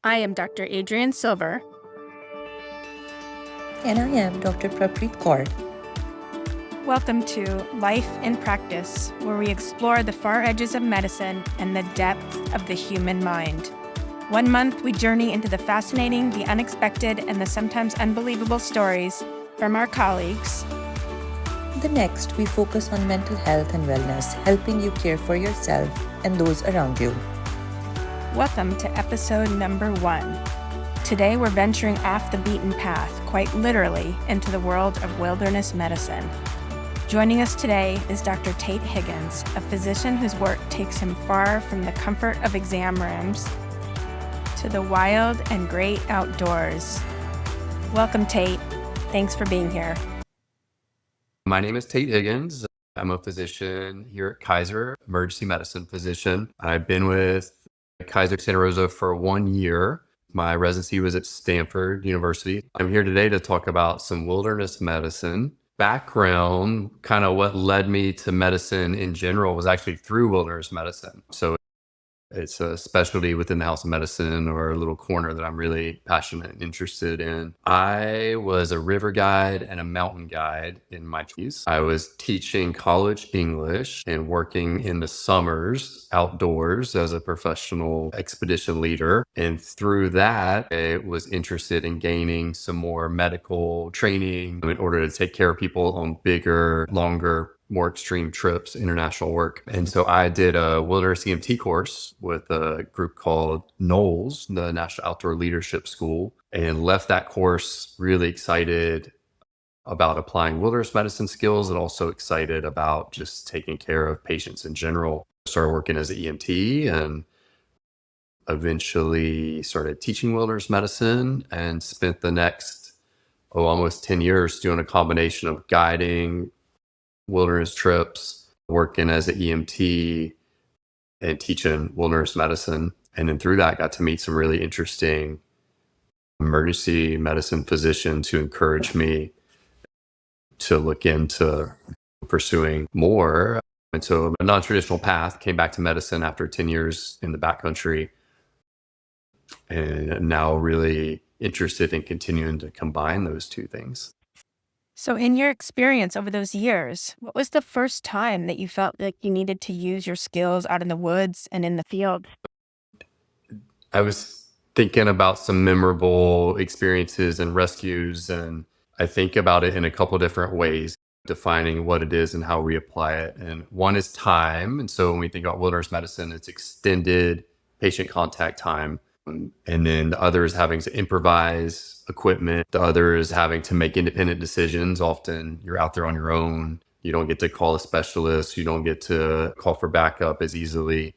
I am Dr. Adrienne Silver. And I am Dr. Prapreet Kaur. Welcome to Life in Practice, where we explore the far edges of medicine and the depth of the human mind. 1 month, we journey into the fascinating, the unexpected, and the sometimes unbelievable stories from our colleagues. The next, we focus on mental health and wellness, helping you care for yourself and those around you. Welcome to episode number 1. Today, we're venturing off the beaten path, quite literally, into the world of wilderness medicine. Joining us today is Dr. Tate Higgins, a physician whose work takes him far from the comfort of exam rooms to the wild and great outdoors. Welcome, Tate. Thanks for being here. My name is Tate Higgins. I'm a physician here at Kaiser, emergency medicine physician. I've been with Kaiser Santa Rosa for 1 year. My residency was at Stanford University. I'm here today to talk about some wilderness medicine. Background, kind of what led me to medicine in general was actually through wilderness medicine. So it's a specialty within the House of Medicine, or a little corner that I'm really passionate and interested in. I was a river guide and a mountain guide in my 20s. I was teaching college English and working in the summers outdoors as a professional expedition leader. And through that, I was interested in gaining some more medical training in order to take care of people on bigger, longer, more extreme trips, international work. And so I did a wilderness EMT course with a group called NOLS, the National Outdoor Leadership School, and left that course really excited about applying wilderness medicine skills and also excited about just taking care of patients in general. Started working as an EMT and eventually started teaching wilderness medicine and spent the next, almost 10 years doing a combination of guiding wilderness trips, working as an EMT, and teaching wilderness medicine. And then through that, got to meet some really interesting emergency medicine physicians who encouraged me to look into pursuing more. And so a non-traditional path, came back to medicine after 10 years in the backcountry, and now really interested in continuing to combine those two things. So in your experience over those years, what was the first time that you felt like you needed to use your skills out in the woods and in the field? I was thinking about some memorable experiences and rescues, and I think about it in a couple different ways, defining what it is and how we apply it. And one is time. And so when we think about wilderness medicine, it's extended patient contact time. And then the other is having to improvise equipment. The other is having to make independent decisions. Often you're out there on your own. You don't get to call a specialist. You don't get to call for backup as easily.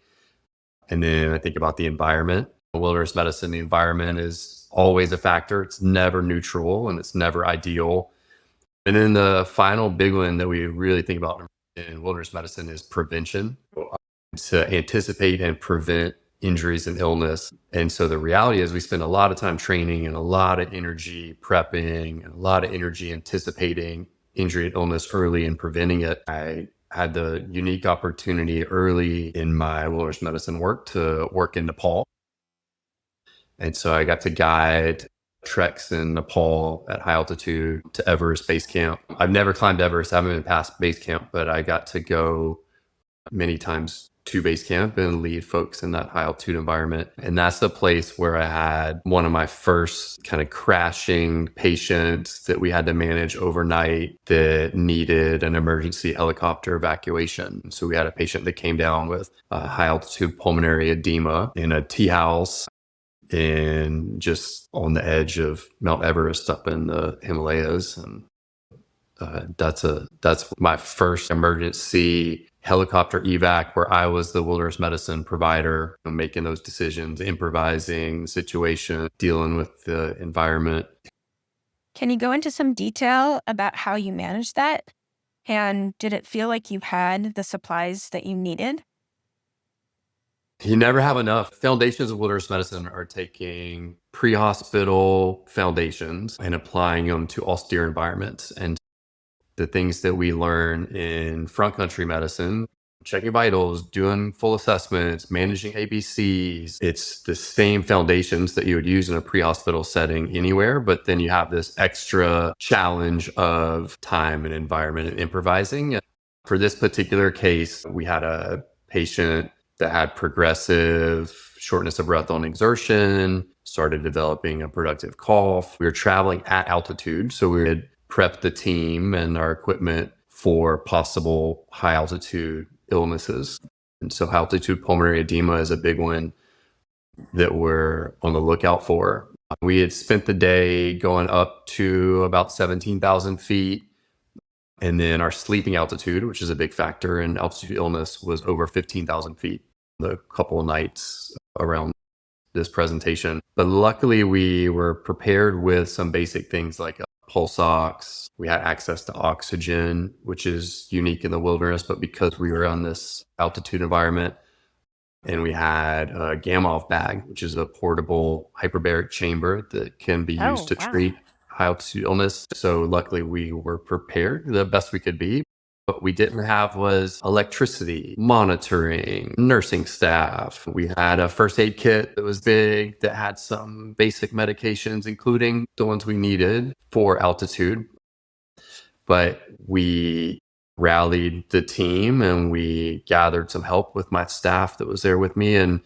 And then I think about the environment. Wilderness medicine, the environment is always a factor. It's never neutral and it's never ideal. And then the final big one that we really think about in wilderness medicine is prevention, to anticipate and prevent injuries and illness. And so the reality is we spend a lot of time training and a lot of energy prepping and a lot of energy anticipating injury and illness early and preventing it. I had the unique opportunity early in my wilderness medicine work to work in Nepal. And so I got to guide treks in Nepal at high altitude to Everest Base Camp. I've never climbed Everest. I haven't been past base camp, but I got to go many times to base camp and lead folks in that high altitude environment. And that's the place where I had one of my first kind of crashing patients that we had to manage overnight that needed an emergency helicopter evacuation. So we had a patient that came down with high altitude pulmonary edema in a tea house and just on the edge of Mount Everest up in the Himalayas. And that's my first emergency helicopter evac where I was the wilderness medicine provider, making those decisions, improvising the situation, dealing with the environment. Can you go into some detail about how you managed that? And did it feel like you had the supplies that you needed? You never have enough. Foundations of wilderness medicine are taking pre-hospital foundations and applying them to austere environments. And the things that we learn in front country medicine, checking vitals, doing full assessments, managing ABCs. It's the same foundations that you would use in a pre-hospital setting anywhere, but then you have this extra challenge of time and environment and improvising. For this particular case, we had a patient that had progressive shortness of breath on exertion, started developing a productive cough. We were traveling at altitude, so we had prepped the team and our equipment for possible high altitude illnesses. And so altitude pulmonary edema is a big one that we're on the lookout for. We had spent the day going up to about 17,000 feet. And then our sleeping altitude, which is a big factor in altitude illness, was over 15,000 feet the couple of nights around this presentation. But luckily, we were prepared with some basic things like pulse ox. We had access to oxygen, which is unique in the wilderness, but because we were on this altitude environment, and we had a gamma off bag, which is a portable hyperbaric chamber that can be used to treat high altitude illness. So luckily we were prepared the best we could be. What we didn't have was electricity, monitoring, nursing staff. We had a first aid kit that was big that had some basic medications, including the ones we needed for altitude. But we rallied the team and we gathered some help with my staff that was there with me. And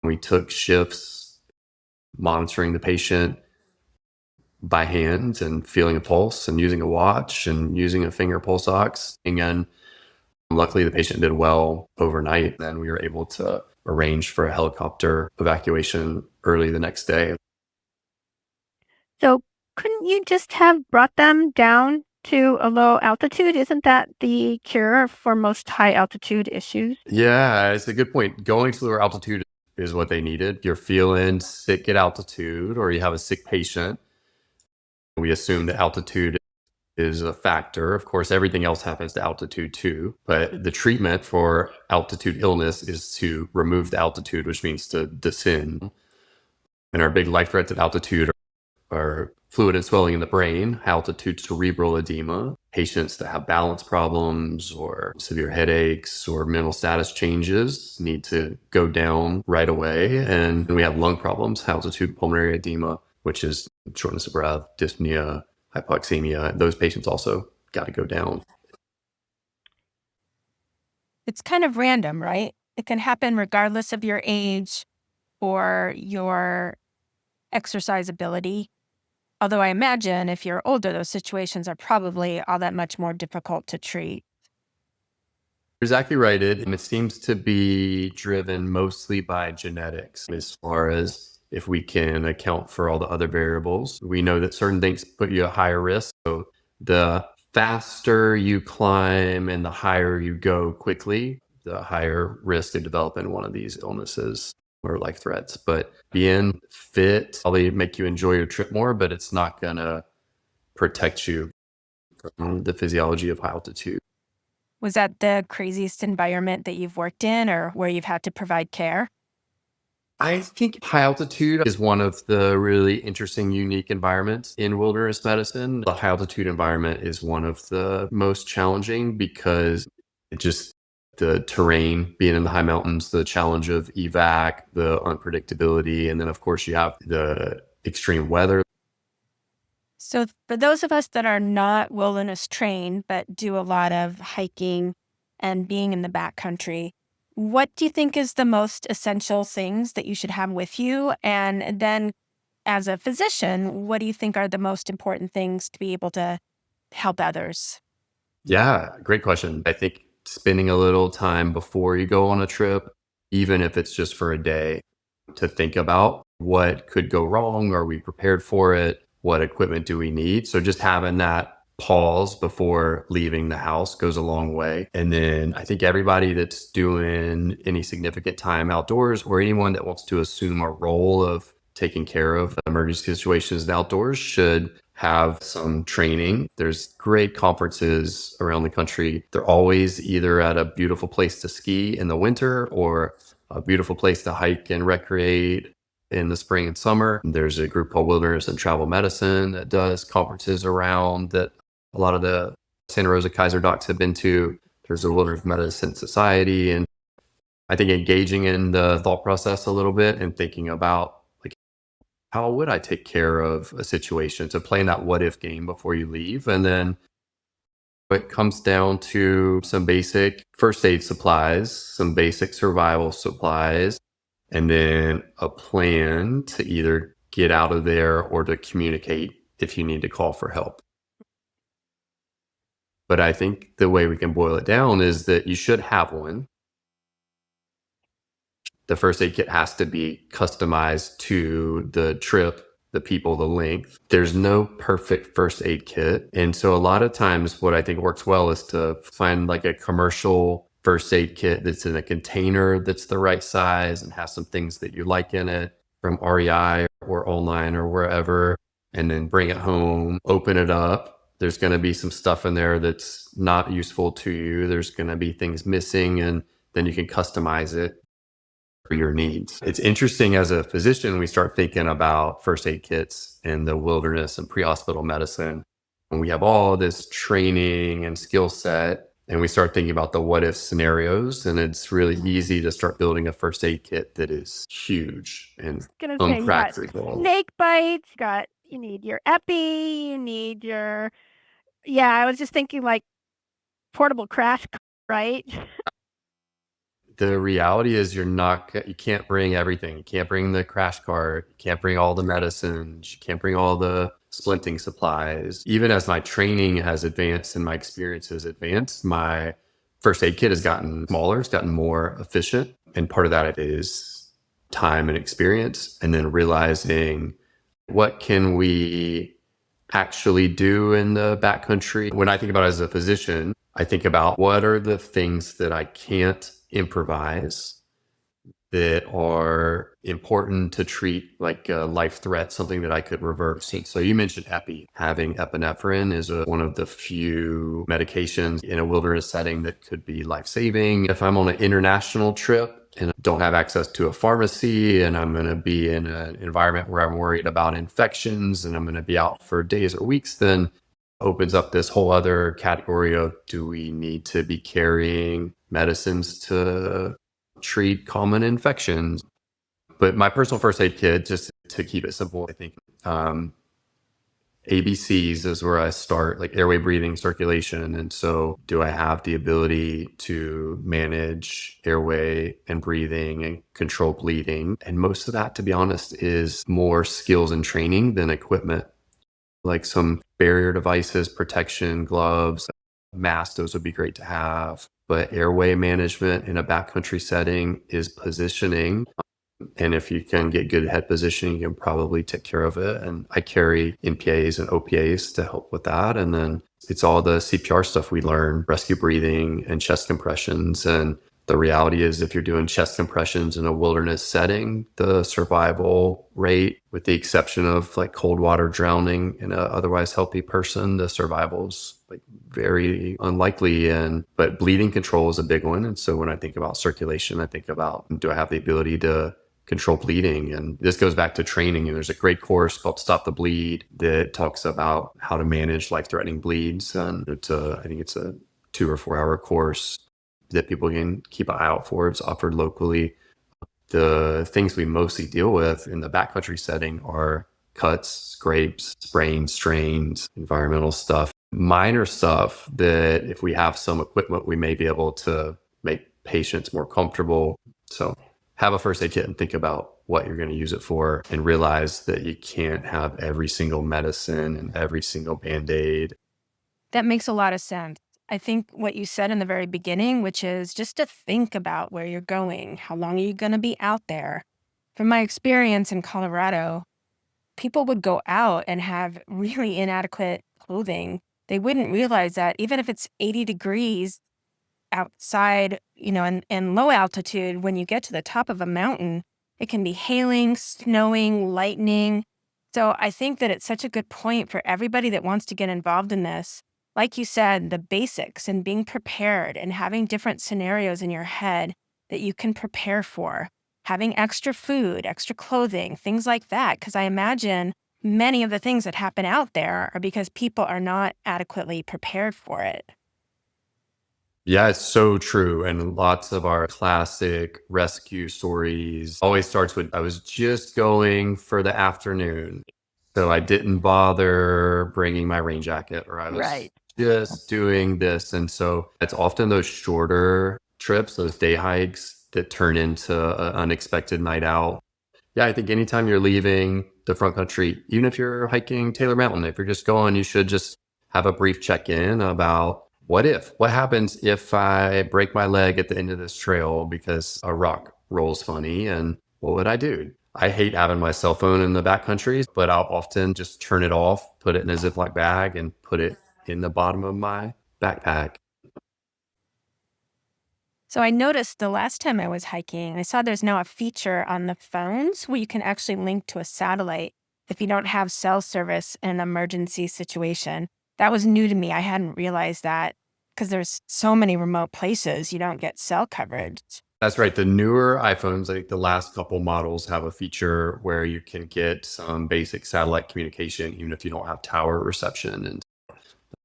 we took shifts monitoring the patient by hand and feeling a pulse and using a watch and using a finger pulse ox. And luckily, the patient did well overnight. Then we were able to arrange for a helicopter evacuation early the next day. So, couldn't you just have brought them down to a low altitude? Isn't that the cure for most high altitude issues? Yeah, it's a good point. Going to lower altitude is what they needed. You're feeling sick at altitude or you have a sick patient. We assume that altitude is a factor. Of course, everything else happens to altitude too. But the treatment for altitude illness is to remove the altitude, which means to descend. And our big life threats at altitude are fluid and swelling in the brain, altitude cerebral edema, patients that have balance problems or severe headaches or mental status changes need to go down right away. And we have lung problems, altitude pulmonary edema, which is shortness of breath, dyspnea, hypoxemia. Those patients also got to go down. It's kind of random, right? It can happen regardless of your age or your exercise ability. Although I imagine if you're older, those situations are probably all that much more difficult to treat. You're exactly right. It seems to be driven mostly by genetics as far as if we can account for all the other variables. We know that certain things put you at higher risk. So the faster you climb and the higher you go quickly, the higher risk to develop in one of these illnesses or life threats. But being fit probably make you enjoy your trip more, but it's not going to protect you from the physiology of high altitude. Was that the craziest environment that you've worked in or where you've had to provide care? I think high altitude is one of the really interesting, unique environments in wilderness medicine. The high altitude environment is one of the most challenging because the terrain, being in the high mountains, the challenge of evac, the unpredictability, and then of course you have the extreme weather. So, for those of us that are not wilderness trained, but do a lot of hiking and being in the backcountry, what do you think is the most essential things that you should have with you? And then, as a physician, what do you think are the most important things to be able to help others? Yeah, great question. I think spending a little time before you go on a trip, even if it's just for a day, to think about what could go wrong. Are we prepared for it? What equipment do we need? So just having that pause before leaving the house goes a long way. And then I think everybody that's doing any significant time outdoors or anyone that wants to assume a role of taking care of emergency situations and outdoors should have some training. There's great conferences around the country. They're always either at a beautiful place to ski in the winter or a beautiful place to hike and recreate in the spring and summer. There's a group called Wilderness and Travel Medicine that does conferences around that a lot of the Santa Rosa Kaiser docs have been to. there's a wilderness medicine society. And I think engaging in the thought process a little bit and thinking about like, how would I take care of a situation? So playing that what if game before you leave. And then it comes down to some basic first aid supplies, some basic survival supplies, and then a plan to either get out of there or to communicate if you need to call for help. But I think the way we can boil it down is that you should have one. The first aid kit has to be customized to the trip, the people, the length. There's no perfect first aid kit. And so a lot of times what I think works well is to find like a commercial first aid kit that's in a container that's the right size and has some things that you like in it from REI or online or wherever, and then bring it home, open it up. There's going to be some stuff in there that's not useful to you. There's going to be things missing, and then you can customize it for your needs. It's interesting as a physician, we start thinking about first aid kits in the wilderness and pre-hospital medicine. And we have all this training and skill set, and we start thinking about the what if scenarios. And it's really easy to start building a first aid kit that is huge and Gonna say you got unpractical. snake bites, you need your epi, you need your I was just thinking like portable crash, right? The reality is you can't bring everything. You can't bring the crash cart. You can't bring all the medicines. You can't bring all the splinting supplies. Even as my training has advanced and my experience has advanced, my first aid kit has gotten smaller, it's gotten more efficient. And part of that is time and experience, and then realizing what can we actually do in the backcountry. When I think about it as a physician, I think about what are the things that I can't improvise that are important to treat, like a life threat, something that I could reverse. So you mentioned epi. Having epinephrine is one of the few medications in a wilderness setting that could be life-saving. If I'm on an international trip and don't have access to a pharmacy, and I'm going to be in an environment where I'm worried about infections and I'm going to be out for days or weeks, then opens up this whole other category of, do we need to be carrying medicines to treat common infections? But my personal first aid kit, just to keep it simple, I think ABCs is where I start, like airway, breathing, circulation. And so do I have the ability to manage airway and breathing and control bleeding? And most of that, to be honest, is more skills and training than equipment. Like some barrier devices, protection, gloves, masks, those would be great to have. But airway management in a backcountry setting is positioning. And if you can get good head positioning, you can probably take care of it. And I carry NPAs and OPAs to help with that. And then it's all the CPR stuff we learn, rescue breathing and chest compressions. And the reality is, if you're doing chest compressions in a wilderness setting, the survival rate, with the exception of like cold water drowning in a otherwise healthy person, the survival is like very unlikely. But bleeding control is a big one. And so when I think about circulation, I think about, do I have the ability to control bleeding? And this goes back to training. And there's a great course called Stop the Bleed that talks about how to manage life-threatening bleeds. And I think it's a 2 or 4 hour course that people can keep an eye out for. It's offered locally. The things we mostly deal with in the backcountry setting are cuts, scrapes, sprains, strains, environmental stuff, minor stuff that if we have some equipment, we may be able to make patients more comfortable. So have a first aid kit and think about what you're going to use it for, and realize that you can't have every single medicine and every single Band-Aid. That makes a lot of sense. I think what you said in the very beginning, which is just to think about where you're going, how long are you going to be out there? From my experience in Colorado, people would go out and have really inadequate clothing. They wouldn't realize that even if it's 80 degrees outside, in low altitude, when you get to the top of a mountain, it can be hailing, snowing, lightning. So I think that it's such a good point for everybody that wants to get involved in this. Like you said, the basics and being prepared and having different scenarios in your head that you can prepare for. Having extra food, extra clothing, things like that. Because I imagine many of the things that happen out there are because people are not adequately prepared for it. Yeah, it's so true. And lots of our classic rescue stories always starts with I was just going for the afternoon. So I didn't bother bringing my rain jacket, or I was Right. just doing this. And so it's often those shorter trips, those day hikes that turn into an unexpected night out. Yeah, I think anytime you're leaving the front country, even if you're hiking Taylor Mountain, if you're just going, you should just have a brief check in about what happens if I break my leg at the end of this trail because a rock rolls funny, and what would I do? I hate having my cell phone in the backcountry, but I'll often just turn it off, put it in a Ziploc bag, and put it in the bottom of my backpack. So I noticed the last time I was hiking, I saw there's now a feature on the phones where you can actually link to a satellite if you don't have cell service in an emergency situation. That was new to me. I hadn't realized that because there's so many remote places you don't get cell coverage. That's right. The newer iPhones, like the last couple models, have a feature where you can get some basic satellite communication, even if you don't have tower reception. And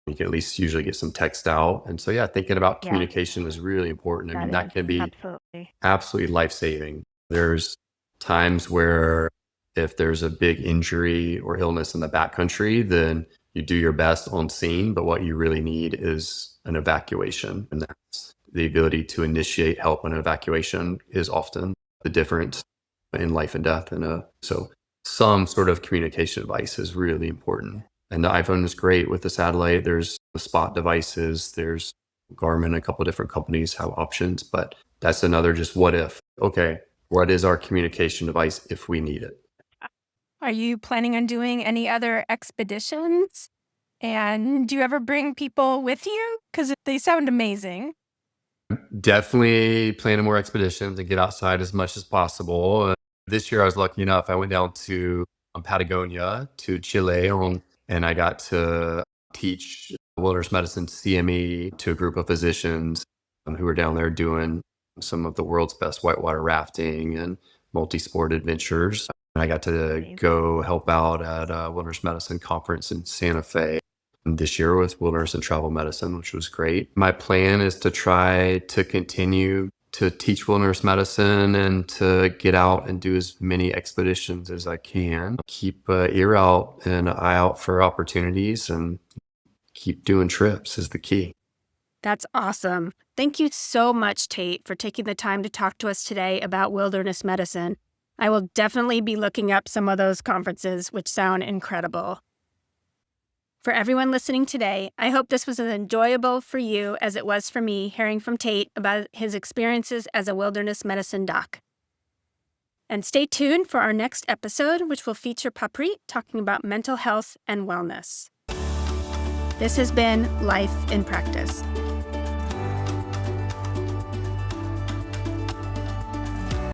you can at least usually get some text out. And so, yeah, thinking about Yeah, communication is really important. I that mean, that is. can be Absolutely. absolutely life saving. There's times where if there's a big injury or illness in the backcountry, then you do your best on scene. But what you really need is an evacuation. And that's the ability to initiate help when an evacuation is often the difference in life and death. So some sort of communication device is really important. And the iPhone is great with the satellite. There's the spot devices. There's Garmin, a couple different companies have options, but that's another just what if. Okay, what is our communication device if we need it? Are you planning on doing any other expeditions? And do you ever bring people with you? Because they sound amazing. Definitely planning more expeditions and get outside as much as possible. This year, I was lucky enough. I went down to Patagonia, to Chile, and I got to teach wilderness medicine CME to a group of physicians who were down there doing some of the world's best whitewater rafting and multi-sport adventures. And I got to Amazing. go help out at a wilderness medicine conference in Santa Fe this year with wilderness and travel medicine, which was great. My plan is to try to continue to teach wilderness medicine and to get out and do as many expeditions as I can. Keep an ear out and an eye out for opportunities and keep doing trips is the key. That's awesome. Thank you so much, Tate, for taking the time to talk to us today about wilderness medicine. I will definitely be looking up some of those conferences, which sound incredible. For everyone listening today, I hope this was as enjoyable for you as it was for me hearing from Tate about his experiences as a wilderness medicine doc. And stay tuned for our next episode, which will feature Paprit talking about mental health and wellness. This has been Life in Practice.